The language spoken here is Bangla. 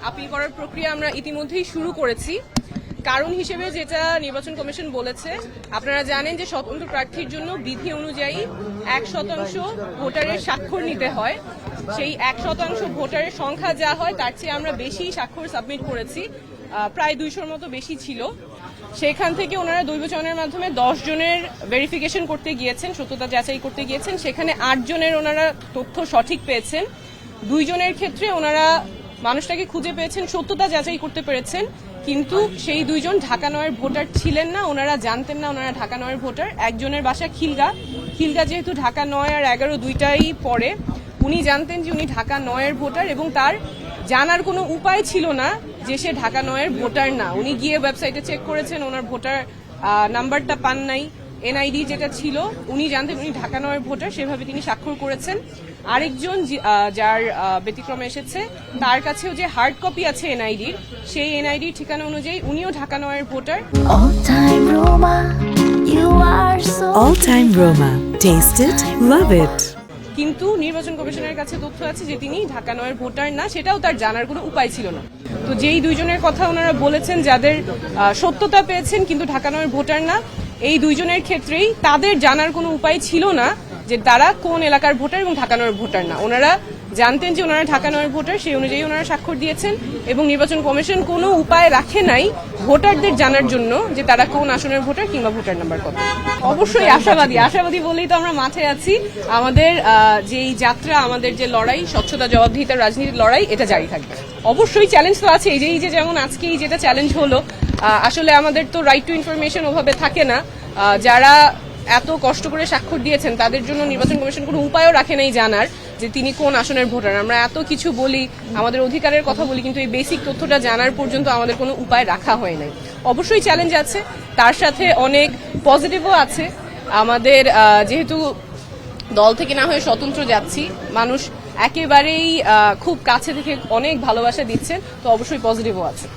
আপিল করার প্রক্রিয়া আমরা ইতিমধ্যেই শুরু করেছি। কারণ হিসেবে যেটা নির্বাচন কমিশন বলেছে, আপনারা জানেন যে স্বতন্ত্র প্রার্থীর জন্য বিধি অনুযায়ী 1% ভোটারের স্বাক্ষর নিতে হয়। সেই 1% ভোটারের সংখ্যা যা হয় তার চেয়ে আমরা বেশি স্বাক্ষর সাবমিট করেছি, প্রায় 200-র মতো বেশি ছিল। সেখান থেকে ওনারা দৈবচয়নের মাধ্যমে 10 জনের ভেরিফিকেশন করতে গিয়েছেন, সত্যতা যাচাই করতে গিয়েছেন। সেখানে 8 জনের ওনারা তথ্য সঠিক পেয়েছেন। 2 জনের ক্ষেত্রে ওনারা মানুষটাকে খুঁজে পেয়েছেন, সত্যতা যাচাই করতে পেরেছেন, কিন্তু সেই 2 জন ঢাকা 9-এর ভোটার ছিলেন না। ওনারা জানতেন না ওনারা ঢাকা 9-এর ভোটার। একজনের বাসা খিলগা যেহেতু ঢাকা 9 আর 11 দুইটাই পড়ে, উনি জানতেন যে উনি ঢাকা 9-এর ভোটার এবং তার জানার কোনো উপায় ছিল না যে সে ঢাকা 9-এর ভোটার না। উনি গিয়ে ওয়েবসাইটে চেক করেছেন, ওনার ভোটার নাম্বারটা পান নাই, এনআইডি যেটা ছিল উনি জানতেন উনি ঢাকা 9-এর ভোটার, সেভাবে তিনি স্বাক্ষর করেছেন। আরেকজন যার ব্যতিক্রমে এসেছে, তার কাছেও যে হার্ড কপি আছে এনআইডির, সেই এনআইডির ঠিকানা অনুযায়ী উনিও ঢাকা 9-এর ভোটার। All time Roma. Taste it, love it. কিন্তু নির্বাচন কমিশনের কাছে তথ্য আছে যে তিনি ঢাকা 9-এর ভোটার না, সেটাও তার জানার কোনো উপায় ছিল না। তো যেই 2 জনের কথা ওনারা বলেছেন যাদের সত্যতা পেয়েছেন কিন্তু ঢাকা 9-এর ভোটার না, এই 2 জনের ক্ষেত্রেই তাদের জানার কোনো উপায় ছিল না যে তারা কোন এলাকার ভোটার এবং ঢাকা 9-এর ভোটার না। ওনারা জানতেন যে ওনারা ঢাকা 9-এর ভোটার, সেই অনুযায়ী ওনারা স্বাক্ষর দিয়েছেন এবং নির্বাচন কমিশন কোনো উপায় রাখে নাই ভোটারদের জানার জন্য যে তারা কোন আসনের ভোটার কিংবা ভোটার নাম্বার কত। অবশ্যই আশাবাদী বলেই তো আমরা মাঠে আছি। আমাদের যেই যাত্রা, আমাদের যে লড়াই, স্বচ্ছতা জবাবদিহিতার রাজনীতির লড়াই, এটা জারি থাকবে। অবশ্যই চ্যালেঞ্জ তো আছে, এই যে যেমন আজকে এই যেটা চ্যালেঞ্জ হলো, আসলে আমাদের তো রাইট টু ইনফরমেশন ওভাবে থাকে না। যারা এত কষ্ট করে স্বাক্ষর দিয়েছেন তাদের জন্য নির্বাচন কমিশন কোনো উপায়ও রাখে নাই জানার যে তিনি কোন আসনের ভোটার। আমরা এত কিছু বলি, আমাদের অধিকারের কথা বলি, কিন্তু এই বেসিক তথ্যটা জানার পর্যন্ত আমাদের কোনো উপায় রাখা হয় নাই। অবশ্যই চ্যালেঞ্জ আছে, তার সাথে অনেক পজিটিভও আছে। আমাদের যেহেতু দল থেকে না হয়ে স্বতন্ত্র যাচ্ছি, মানুষ একেবারেই খুব কাছে থেকে অনেক ভালোবাসা দিচ্ছেন, তো অবশ্যই পজিটিভও আছে।